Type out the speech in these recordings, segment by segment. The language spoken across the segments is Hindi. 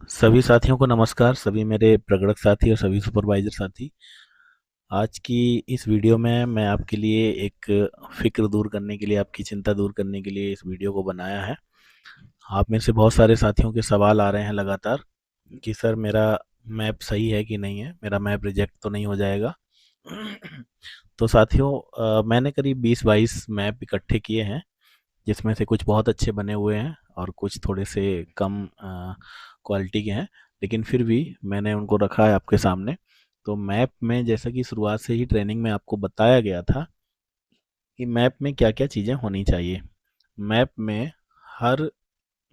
सभी साथियों को नमस्कार। सभी मेरे प्रगणक साथी और सभी सुपरवाइजर साथी, आज की इस वीडियो में मैं आपके लिए एक फिक्र दूर करने के लिए, आपकी चिंता दूर करने के लिए इस वीडियो को बनाया है। आप में से बहुत सारे साथियों के सवाल आ रहे हैं लगातार कि सर मेरा मैप सही है कि नहीं है, मेरा मैप रिजेक्ट तो नहीं हो जाएगा। तो साथियों, मैंने करीब 20-22 मैप इकट्ठे किए हैं, जिसमें से कुछ बहुत अच्छे बने हुए हैं और कुछ थोड़े से कम क्वालिटी के हैं, लेकिन फिर भी मैंने उनको रखा है आपके सामने। तो मैप में, जैसा कि शुरुआत से ही ट्रेनिंग में आपको बताया गया था कि मैप में क्या क्या चीज़ें होनी चाहिए। मैप में हर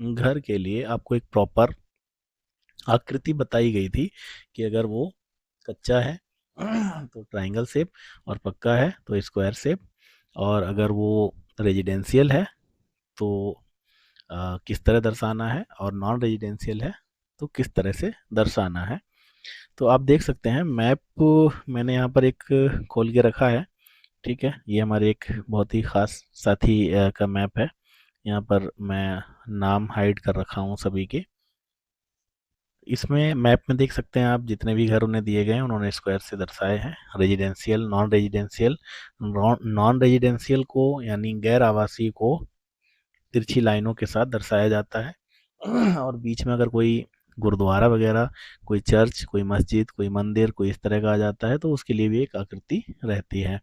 घर के लिए आपको एक प्रॉपर आकृति बताई गई थी कि अगर वो कच्चा है तो ट्रायंगल शेप, और पक्का है तो स्क्वायर शेप, और अगर वो रेजिडेंशियल है तो किस तरह दर्शाना है, और नॉन रेजिडेंशियल है तो किस तरह से दर्शाना है। तो आप देख सकते हैं मैप मैंने यहाँ पर एक खोल के रखा है। ठीक है, ये हमारे एक बहुत ही खास साथी का मैप है। यहाँ पर मैं नाम हाइड कर रखा हूँ सभी के। इसमें मैप में देख सकते हैं आप, जितने भी घर उन्हें दिए गए हैं उन्होंने स्क्वायर से दर्शाए हैं। Residential, non residential, non residential को यानी गैर आवासीय को तिरछी लाइनों के साथ दर्शाया जाता है। और बीच में अगर कोई गुरुद्वारा वगैरह, कोई चर्च, कोई मस्जिद, कोई मंदिर, कोई इस तरह का आ जाता है तो उसके लिए भी एक आकृति रहती है।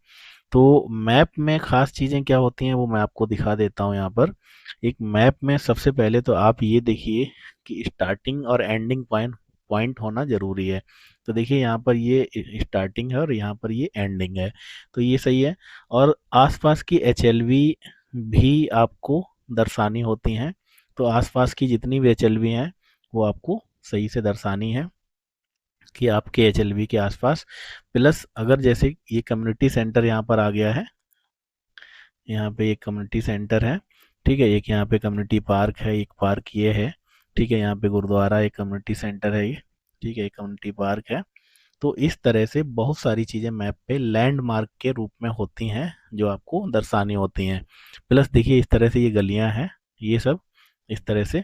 तो मैप में खास चीज़ें क्या होती हैं वो मैं आपको दिखा देता हूँ यहाँ पर। एक मैप में सबसे पहले तो आप ये देखिए कि स्टार्टिंग और एंडिंग पॉइंट पॉइंट होना जरूरी है। तो देखिए यहाँ पर ये स्टार्टिंग है और यहाँ पर ये एंडिंग है, तो ये सही है। और आसपास की एचएलवी भी आपको दर्शानी होती हैं। तो आसपास की जितनी भी एचएलवी हैं वो आपको सही से दर्शानी है कि आपके एचएलवी के आसपास। प्लस अगर जैसे ये कम्युनिटी सेंटर यहाँ पर आ गया है, यहाँ पे एक कम्युनिटी सेंटर है, ठीक है, एक यहाँ पे कम्युनिटी पार्क है, एक पार्क ये है, ठीक है, यहाँ पे गुरुद्वारा, एक कम्युनिटी सेंटर है ये, ठीक है, एक कम्युनिटी पार्क है। तो इस तरह से बहुत सारी चीज़ें मैप पे लैंडमार्क के रूप में होती हैं जो आपको दर्शानी होती हैं। प्लस देखिए इस तरह से ये गलियां हैं, ये सब इस तरह से।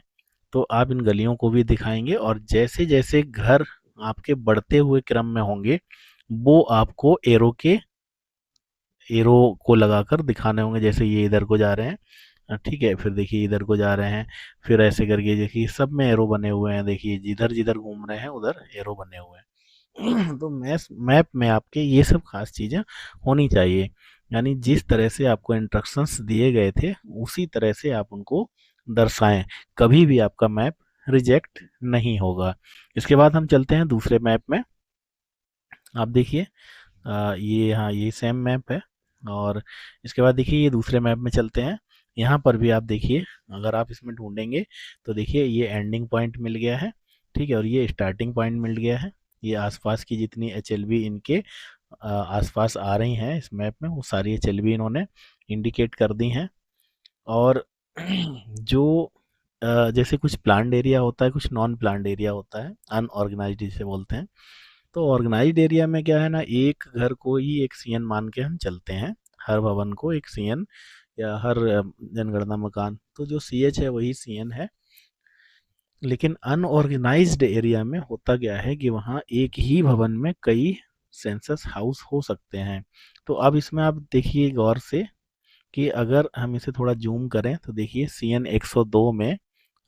तो आप इन गलियों को भी दिखाएंगे, और जैसे जैसे घर आपके बढ़ते हुए क्रम में होंगे वो आपको एरो को लगाकर दिखाने होंगे। जैसे ये इधर को जा रहे हैं, ठीक है, फिर देखिए इधर को जा रहे हैं, फिर ऐसे करके देखिए सब में एरो बने हुए हैं। देखिए जिधर जिधर घूम रहे हैं उधर एरो बने हुए हैं। तो मैप में आपके ये सब खास चीज़ें होनी चाहिए, यानी जिस तरह से आपको इंस्ट्रक्शंस दिए गए थे उसी तरह से आप उनको दर्शाएं। कभी भी आपका मैप रिजेक्ट नहीं होगा। इसके बाद हम चलते हैं दूसरे मैप में। आप देखिए ये, हाँ, ये सेम मैप है। और इसके बाद देखिए ये दूसरे मैप में चलते हैं। यहाँ पर भी आप देखिए, अगर आप इसमें ढूंढेंगे तो देखिए ये एंडिंग पॉइंट मिल गया है, ठीक है, और ये स्टार्टिंग पॉइंट मिल गया है। ये आसपास की जितनी एचएलवी इनके आसपास आ रही हैं इस मैप में, वो सारी एचएलवी इन्होंने इंडिकेट कर दी हैं। और जो जैसे कुछ प्लान्ड एरिया होता है, कुछ नॉन प्लान्ड एरिया होता है, अनऑर्गेनाइज्ड जिसे बोलते हैं। तो ऑर्गेनाइज्ड एरिया में क्या है ना, एक घर को ही एक सीएन मान के हम चलते हैं, हर भवन को एक सीएन, या हर जनगणना मकान, तो जो सीएच है वही सीएन है। लेकिन अनऑर्गेनाइज्ड एरिया में होता क्या है कि वहाँ एक ही भवन में कई सेंसस हाउस हो सकते हैं। तो अब इसमें आप देखिए गौर से कि अगर हम इसे थोड़ा जूम करें तो देखिए सीएन 102 में,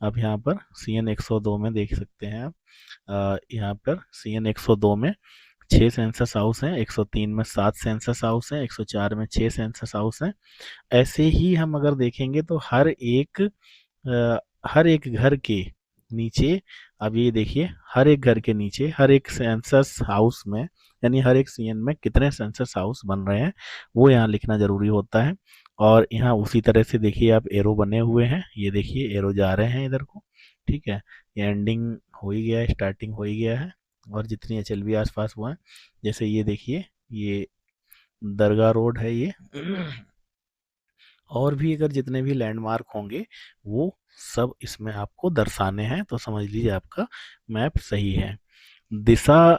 अब यहाँ पर सीएन 102 में देख सकते हैं आप, यहाँ पर सीएन 102 में 6 सेंसस हाउस हैं, 103 में 7 सेंसस हाउस हैं, 104 में 6 सेंसस हाउस हैं। ऐसे ही हम अगर देखेंगे तो हर एक घर के नीचे, अब ये देखिए हर एक घर के नीचे हर एक सेंसस हाउस में, यानी हर एक सीएन में कितने सेंसस हाउस बन रहे हैं वो यहाँ लिखना जरूरी होता है। और यहाँ उसी तरह से देखिए आप एरो बने हुए हैं, ये देखिए एरो जा रहे हैं इधर को, ठीक है, ये एंडिंग हो ही गया है, स्टार्टिंग हो ही गया है। और जितनी एचएलवी आसपास हुआ है, जैसे ये देखिए ये दरगाह रोड है ये। और भी अगर जितने भी लैंडमार्क होंगे वो सब इसमें आपको दर्शाने हैं, तो समझ लीजिए आपका मैप सही है। दिशा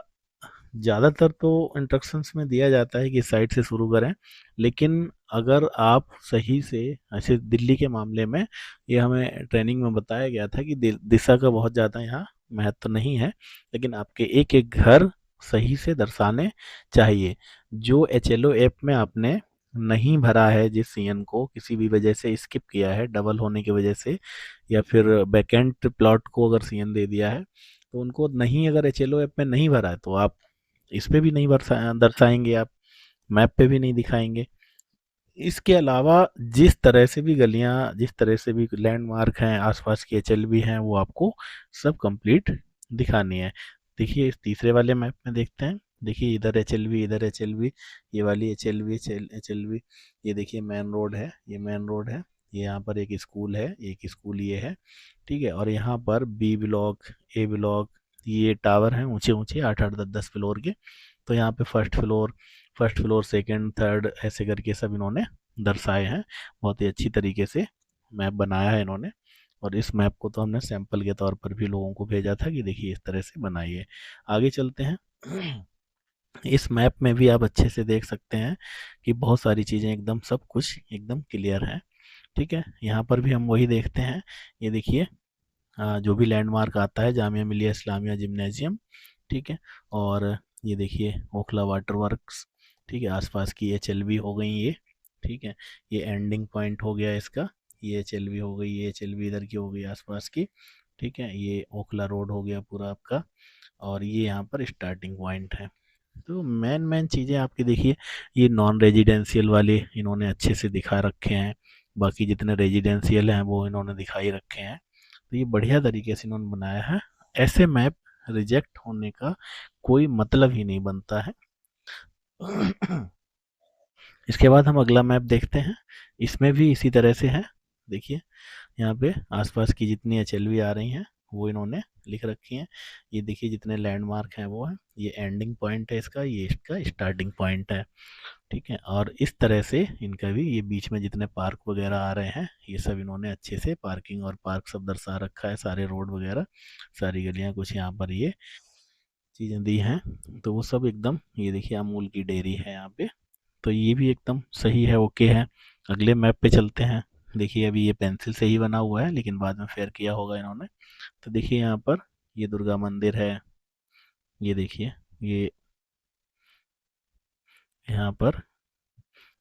ज़्यादातर तो इंस्ट्रक्शंस में दिया जाता है कि इस साइड से शुरू करें, लेकिन अगर आप सही से, ऐसे दिल्ली के मामले में ये हमें ट्रेनिंग में बताया गया था कि दिशा का बहुत ज़्यादा यहाँ महत्व तो नहीं है, लेकिन आपके एक एक घर सही से दर्शाने चाहिए। जो एचएलओ ऐप में आपने नहीं भरा है, जिस सीएन को किसी भी वजह से स्किप किया है, डबल होने की वजह से, या फिर बैकेंट प्लॉट को अगर सीएन दे दिया है, तो उनको नहीं, अगर एचएलओ ऐप में नहीं भरा है तो आप इस पे भी नहीं दर्शाएंगे, आप मैप पे भी नहीं दिखाएंगे। इसके अलावा जिस तरह से भी गलियां, जिस तरह से भी लैंडमार्क हैं, आसपास की एचएलबी हैं, वो आपको सब कंप्लीट दिखानी है। देखिए इस तीसरे वाले मैप में देखते हैं। देखिए इधर एचएलबी, इधर एचएलबी, ये वाली एचएलबी, एचएलबी, ये देखिए मेन रोड है, ये मेन रोड है, ये यहाँ पर एक स्कूल है, एक स्कूल ये है, ठीक है। और यहाँ पर बी ब्लॉक, ए ब्लॉक, ये टावर हैं ऊंचे ऊंचे 8-8, 10-10 फ्लोर के। तो यहाँ पे फर्स्ट फ्लोर, सेकंड, थर्ड, ऐसे करके सब इन्होंने दर्शाए हैं। बहुत ही अच्छी तरीके से मैप बनाया है इन्होंने। और इस मैप को तो हमने सैंपल के तौर पर भी लोगों को भेजा था कि देखिए इस तरह से बनाइए। आगे चलते हैं। इस मैप में भी आप अच्छे से देख सकते हैं कि बहुत सारी चीज़ें एकदम, सब कुछ एकदम क्लियर है, ठीक है। यहाँ पर भी हम वही देखते हैं। ये देखिए जो भी लैंडमार्क आता है, जामिया मिलिया इस्लामिया जिम्नेजियम, ठीक है। और ये देखिए ओखला वाटर वर्क्स, ठीक है। आसपास की एचएलवी हो गई ये, ठीक है। ये एंडिंग पॉइंट हो गया इसका, ये एचएलवी हो गई, ये एचएलवी इधर की हो गई आसपास की, ठीक है। ये ओखला रोड हो गया पूरा आपका, और ये यहाँ पर स्टार्टिंग पॉइंट है। तो मेन मेन चीज़ें आपकी देखिए, ये नॉन रेजिडेंशियल वाले इन्होंने अच्छे से दिखा रखे हैं, बाकी जितने रेजिडेंशियल हैं वो इन्होंने दिखाई रखे हैं। तो ये बढ़िया तरीके से इन्होंने बनाया है। ऐसे मैप रिजेक्ट होने का कोई मतलब ही नहीं बनता है। इसके बाद हम अगला मैप देखते हैं। इसमें भी इसी तरह से है। देखिए यहाँ पे आसपास की जितनी एचएलवी आ रही हैं वो इन्होंने लिख रखी हैं। ये देखिए जितने लैंडमार्क हैं वो है, ये एंडिंग पॉइंट है इसका, ये इसका स्टार्टिंग पॉइंट है, ठीक है। और इस तरह से इनका भी, ये बीच में जितने पार्क वगैरह आ रहे हैं, ये सब इन्होंने अच्छे से पार्किंग और पार्क सब दर्शा रखा है, सारे रोड वगैरह, सारी गलियां, कुछ यहाँ पर ये चीज़ें दी हैं। तो वो सब एकदम, ये देखिए अमूल की डेयरी है यहाँ पे, तो ये भी एकदम सही है, ओके है। अगले मैप पे चलते हैं। देखिए अभी ये पेंसिल से ही बना हुआ है, लेकिन बाद में फेयर किया होगा इन्होंने। तो देखिए यहाँ पर ये दुर्गा मंदिर है, ये देखिए, ये यहाँ पर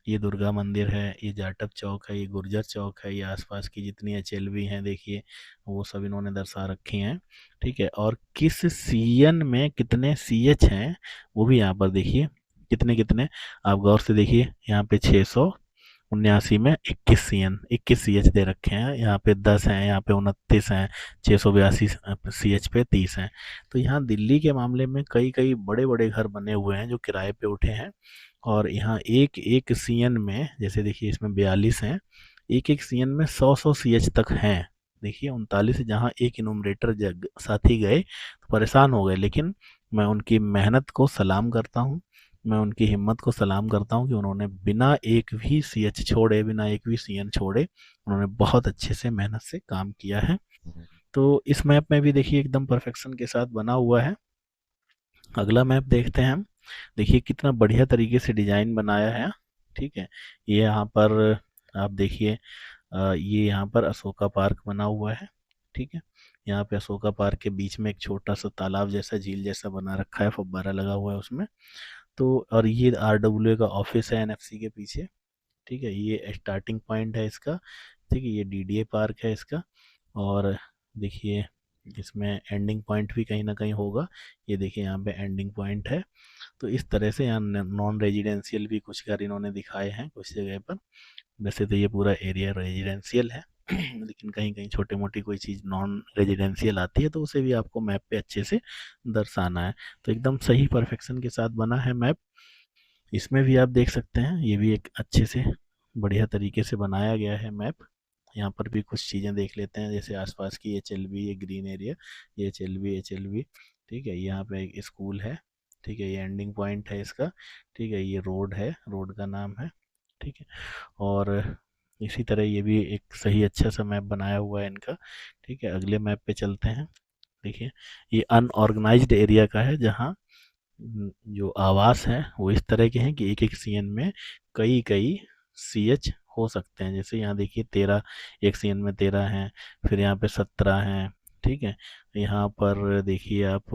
ये दुर्गा मंदिर है, ये जाटव चौक है, ये गुर्जर चौक है, ये आसपास की जितनी एचएलवी हैं देखिए वो सब इन्होंने दर्शा रखी हैं, ठीक है। और किस सीएन में कितने सीएच हैं वो भी यहाँ पर देखिए, कितने कितने, आप गौर से देखिए। यहाँ पे 679 में 21 सीएन, 21 सीएच दे रखे हैं, यहाँ पे 10 हैं, यहाँ पे 29 हैं, 682 सीएच पे 30 हैं। तो यहाँ दिल्ली के मामले में कई कई बड़े बड़े घर बने हुए हैं जो किराए पे उठे हैं, और यहाँ एक एक सीएन में, जैसे देखिए इसमें 42 हैं, एक एक सीएन में 100 सीएच तक हैं। देखिए 39, जहाँ एक इनोमरेटर जग साथी गए तो परेशान हो गए, लेकिन मैं उनकी मेहनत को सलाम करता हूँ, मैं उनकी हिम्मत को सलाम करता हूँ कि उन्होंने बिना एक भी सीएच छोड़े, बिना एक भी सीएन छोड़े, उन्होंने बहुत अच्छे से मेहनत से काम किया है। तो इस मैप में भी देखिए एकदम परफेक्शन के साथ बना हुआ है। अगला मैप देखते हैं हम। देखिए कितना बढ़िया तरीके से डिजाइन बनाया है, ठीक है। ये यहाँ पर आप देखिए, ये यहाँ पर अशोका पार्क बना हुआ है, ठीक है। यहाँ पे अशोका पार्क के बीच में एक छोटा सा तालाब जैसा, झील जैसा बना रखा है, फव्वारा लगा हुआ है उसमें। तो और ये आरडब्ल्यूए का ऑफिस है एनएफसी के पीछे, ठीक है। ये स्टार्टिंग पॉइंट है इसका, ठीक है। ये डीडीए पार्क है इसका, और देखिए इसमें एंडिंग पॉइंट भी कहीं ना कहीं होगा। ये देखिए यहाँ पे एंडिंग पॉइंट है। तो इस तरह से यहाँ नॉन रेजिडेंशियल भी कुछ घर इन्होंने दिखाए हैं कुछ जगह पर। वैसे तो ये पूरा एरिया रेजिडेंशियल है, लेकिन कहीं कहीं छोटे मोटी कोई चीज़ नॉन रेजिडेंशियल आती है तो उसे भी आपको मैप पे अच्छे से दर्शाना है। तो एकदम सही परफेक्शन के साथ बना है मैप। इसमें भी आप देख सकते हैं, ये भी एक अच्छे से बढ़िया तरीके से बनाया गया है मैप। यहाँ पर भी कुछ चीज़ें देख लेते हैं, जैसे आसपास की एचएलवी, ये ग्रीन एरिया, ये एचएलवी, ठीक है। यहाँ पे एक स्कूल है, ठीक है, ये एंडिंग पॉइंट है इसका, ठीक है। ये रोड है, रोड का नाम है, ठीक है। और इसी तरह ये भी एक सही अच्छा सा मैप बनाया हुआ है इनका, ठीक है। अगले मैप पे चलते हैं। देखिए ये अनऑर्गेनाइज्ड एरिया का है, जहाँ जो आवास हैं वो इस तरह के हैं कि एक एक सीएन में कई कई सीएच हो सकते हैं। जैसे यहाँ देखिए 13, एक सीएन में 13 हैं, फिर यहाँ पे 17 हैं, ठीक है। यहाँ पर देखिए आप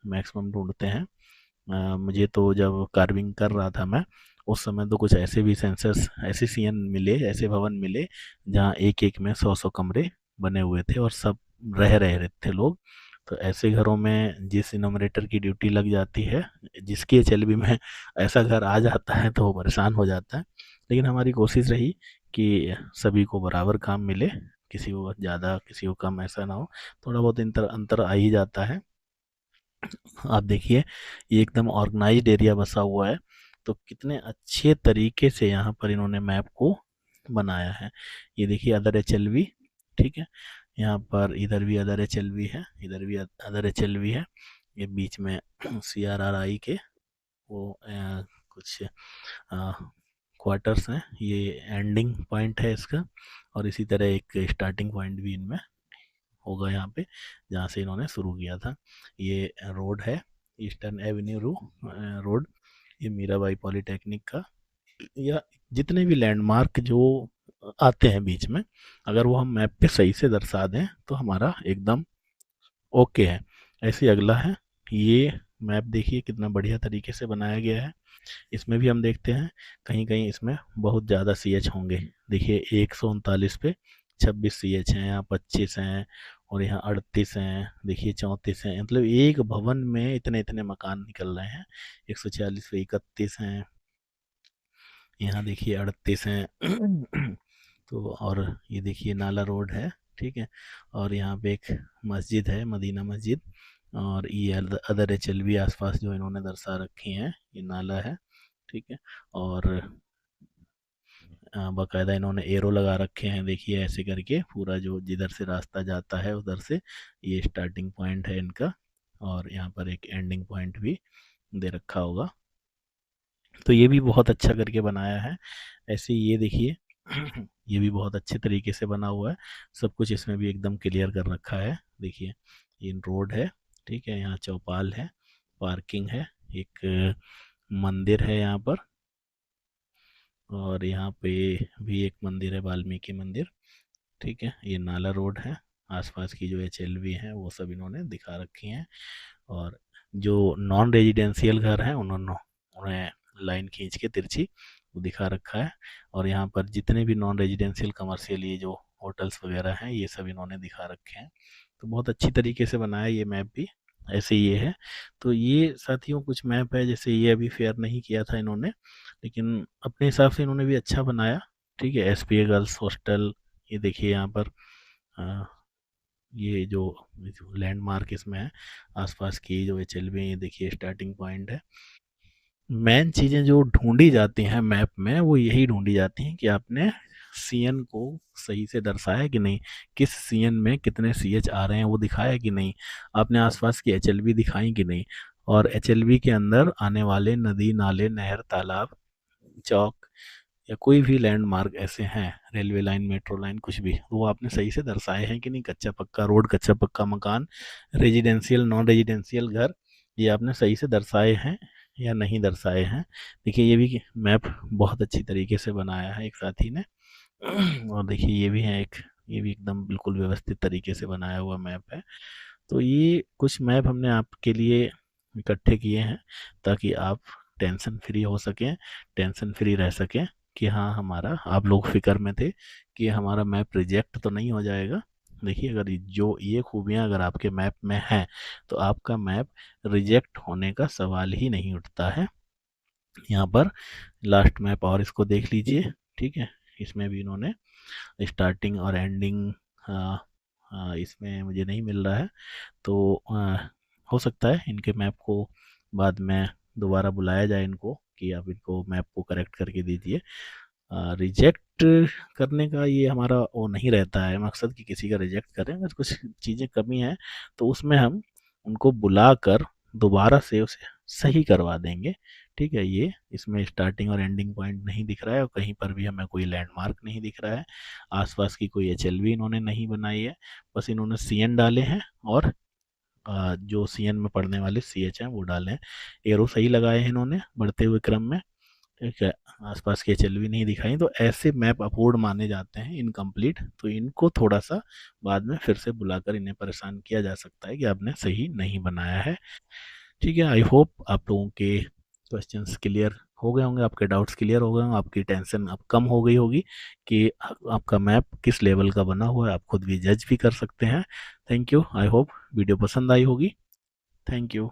मैक्सिमम ढूंढते हैं। मुझे तो जब कार्विंग कर रहा था मैं, उस समय तो कुछ ऐसे भी सेंसर्स, ऐसे सीएन मिले, ऐसे भवन मिले जहाँ एक एक में 100-100 कमरे बने हुए थे और सब रह रहे थे लोग। तो ऐसे घरों में जिस इनोमरेटर की ड्यूटी लग जाती है, जिसकी एचएलबी में ऐसा घर आ जाता है तो वो परेशान हो जाता है। लेकिन हमारी कोशिश रही कि सभी को बराबर काम मिले, किसी को ज़्यादा किसी को कम ऐसा ना हो। थोड़ा बहुत अंतर अंतर आ ही जाता है। आप देखिए ये एकदम ऑर्गेनाइज्ड एरिया बसा हुआ है, तो कितने अच्छे तरीके से यहाँ पर इन्होंने मैप को बनाया है। ये देखिए अदर एचएलवी, ठीक है। यहाँ पर इधर भी अदर एचएलवी है, इधर भी अदर एचएलवी है। ये बीच में सीआरआरआई के वो कुछ क्वार्टर्स हैं, ये एंडिंग पॉइंट है इसका। और इसी तरह एक स्टार्टिंग पॉइंट भी इनमें होगा यहाँ पे, जहाँ से इन्होंने शुरू किया था। ये रोड है, ईस्टर्न एवेन्यू रोड। ये मीराबाई पॉलीटेक्निक का, या जितने भी लैंडमार्क जो आते हैं बीच में, अगर वो हम मैप पे सही से दर्शा दें तो हमारा एकदम ओके है। ऐसे अगला है, ये मैप देखिए कितना बढ़िया तरीके से बनाया गया है। इसमें भी हम देखते हैं कहीं कहीं इसमें बहुत ज़्यादा सी एच होंगे। देखिए 139 पे 26 सी एच हैं, यहाँ 25 हैं, और यहाँ 38 हैं, देखिए 34 हैं। मतलब एक भवन में इतने इतने मकान निकल रहे हैं। 146 पे 31 हैं, यहाँ देखिए 38 हैं। तो और ये देखिए नाला रोड है, ठीक है। और यहाँ पे एक मस्जिद है, मदीना मस्जिद। और ये अदर एच एल भी आसपास जो इन्होंने दर्शा रखी हैं, ये नाला है, ठीक है। और बाकायदा इन्होंने एरो लगा रखे हैं, देखिए ऐसे करके पूरा जो जिधर से रास्ता जाता है उधर से ये स्टार्टिंग पॉइंट है इनका। और यहाँ पर एक एंडिंग पॉइंट भी दे रखा होगा। तो ये भी बहुत अच्छा करके बनाया है। ऐसे ये देखिए ये भी बहुत अच्छे तरीके से बना हुआ है। सब कुछ इसमें भी एकदम क्लियर कर रखा है। देखिए ये रोड है, ठीक है। यहाँ चौपाल है, पार्किंग है, एक मंदिर है यहाँ पर। और यहाँ पे भी एक मंदिर है, वाल्मीकि मंदिर, ठीक है। ये नाला रोड है। आसपास की जो एचएलवी हैं वो सब इन्होंने दिखा रखी हैं। और जो नॉन रेजिडेंशियल घर हैं उन्होंने उन्हें लाइन खींच के तिरछी वो दिखा रखा है। और यहाँ पर जितने भी नॉन रेजिडेंशियल कमर्शियल ये जो होटल्स वगैरह हैं ये सब इन्होंने दिखा रखे हैं। तो बहुत अच्छी तरीके से बनाया ये मैप भी। ऐसे ये है। तो ये साथियों कुछ मैप है, जैसे ये अभी फेयर नहीं किया था इन्होंने, लेकिन अपने हिसाब से इन्होंने भी अच्छा बनाया, ठीक है। एसपीए गर्ल्स हॉस्टल, ये देखिए यहाँ पर अ, ये जो लैंडमार्क इसमें है, आसपास की जो एचएलवी, ये देखिए स्टार्टिंग पॉइंट है। मेन चीज़ें जो ढूंढी जाती हैं मैप में वो यही ढूंढी जाती हैं कि आपने सीएन को सही से दर्शाया कि नहीं, किस सीएन में कितने सीएच आ रहे हैं वो दिखाया कि नहीं, आपने आसपास की एचएलवी दिखाई कि नहीं, और एचएलवी के अंदर आने वाले नदी नाले नहर तालाब चौक या कोई भी लैंडमार्क ऐसे हैं, रेलवे लाइन मेट्रो लाइन कुछ भी, वो आपने सही से दर्शाए हैं कि नहीं। कच्चा पक्का रोड, कच्चा पक्का मकान, रेजिडेंशियल नॉन रेजिडेंशियल घर, ये आपने सही से दर्शाए हैं या नहीं दर्शाए हैं। देखिए ये भी मैप बहुत अच्छी तरीके से बनाया है एक साथी ने। और देखिए ये भी है एक, ये भी एकदम बिल्कुल व्यवस्थित तरीके से बनाया हुआ मैप है। तो ये कुछ मैप हमने आपके लिए इकट्ठे किए हैं ताकि आप टेंशन फ्री हो सकें, टेंशन फ्री रह सकें कि हाँ हमारा, आप लोग फिक्र में थे कि हमारा मैप रिजेक्ट तो नहीं हो जाएगा। देखिए अगर जो ये खूबियाँ अगर आपके मैप में हैं तो आपका मैप रिजेक्ट होने का सवाल ही नहीं उठता है। यहाँ पर लास्ट मैप और इसको देख लीजिए, ठीक है। इसमें भी इन्होंने स्टार्टिंग और एंडिंग इसमें मुझे नहीं मिल रहा है। तो हो सकता है इनके मैप को बाद में दोबारा बुलाया जाए इनको कि आप इनको मैप को करेक्ट करके दीजिए। रिजेक्ट करने का ये हमारा वो नहीं रहता है मकसद कि किसी का रिजेक्ट करें। अगर कुछ चीज़ें कमी हैं तो उसमें हम उनको बुलाकर दोबारा से उसे सही करवा देंगे, ठीक है। ये इसमें स्टार्टिंग और एंडिंग पॉइंट नहीं दिख रहा है और कहीं पर भी हमें कोई लैंडमार्क नहीं दिख रहा है। आसपास की कोई एचएलवी इन्होंने नहीं बनाई है, बस इन्होंने सीएन डाले हैं और जो सीएन में पढ़ने वाले सीएच हैं वो डाले हैं। एरो सही लगाए हैं इन्होंने बढ़ते हुए क्रम में, ठीक है, आसपास की एचएल भी नहीं दिखाई, तो ऐसे मैप अपलोड माने जाते हैं इनकम्प्लीट। तो इनको थोड़ा सा बाद में फिर से बुलाकर इन्हें परेशान किया जा सकता है कि आपने सही नहीं बनाया है। ठीक है, आई होप आप लोगों के क्वेश्चंस क्लियर हो गए होंगे, आपके डाउट्स क्लियर हो गए होंगे, आपकी टेंशन अब कम हो गई होगी कि आपका मैप किस लेवल का बना हुआ है, आप खुद भी जज भी कर सकते हैं। Thank you, I hope video पसंद आई होगी। Thank you.